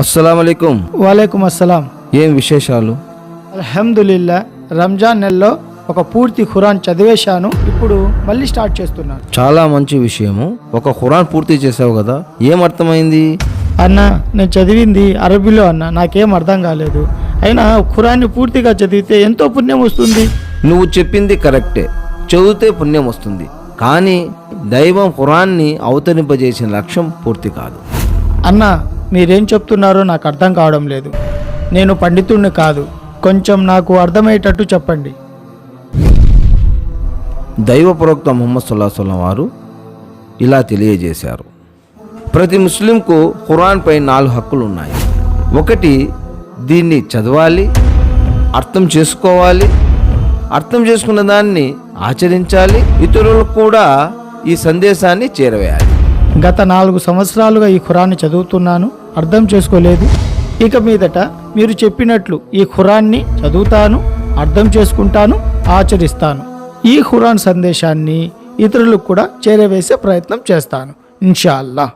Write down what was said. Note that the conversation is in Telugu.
అస్సలాముఅలైకుం. వాలేకుం అస్సలాం. ఏం విశేషాలు? అల్హమ్దులిల్లా, రంజాన్ నెలలో ఒక పూర్తి ఖురాన్ చదివేశాను. ఇప్పుడు మళ్ళీ స్టార్ట్ చేస్తున్నాను. చాలా మంచి విషయము. ఒక ఖురాన్ పూర్తి చేసావు కదా, ఏం అర్థమైంది? అన్న, నేను చదివింది అరబీలో అన్న, నాకేం అర్థం కాలేదు. అయినా ఖురాన్ని పూర్తిగా చదివితే ఎంతో పుణ్యం వస్తుంది. నువ్వు చెప్పింది కరెక్టే, చదివితే పుణ్యం వస్తుంది. కానీ దైవం ఖురాన్ని అవతరింపజేసిన లక్ష్యం పూర్తి కాదు. అన్న, మీరేం చెప్తున్నారో నాకు అర్థం కావడం లేదు. నేను పండితుడిని కాదు, కొంచెం నాకు అర్థమయ్యేటట్టు చెప్పండి. దైవ ప్రవక్త ముహమ్మద్ సల్లల్లాహు అలైహి వసల్లం వారు ఇలా తెలియజేశారు, ప్రతి ముస్లింకు ఖురాన్పై 4 హక్కులు ఉన్నాయి. ఒకటి, దీన్ని చదవాలి, అర్థం చేసుకోవాలి, అర్థం చేసుకున్న దాన్ని ఆచరించాలి, ఇతరులకు కూడా ఈ సందేశాన్ని చేరవేయాలి. గత 4 సంవత్సరాలుగా ఈ ఖురాన్ని చదువుతున్నాను, అర్థం చేసుకోలేదు. ఇక మీదట మీరు చెప్పినట్లు ఈ ఖురాన్ని చదువుతాను, అర్థం చేసుకుంటాను, ఆచరిస్తాను. ఈ ఖురాన్ సందేశాన్ని ఇతరులకు కూడా చేరవేసే ప్రయత్నం చేస్తాను ఇన్షా అల్లాహ్.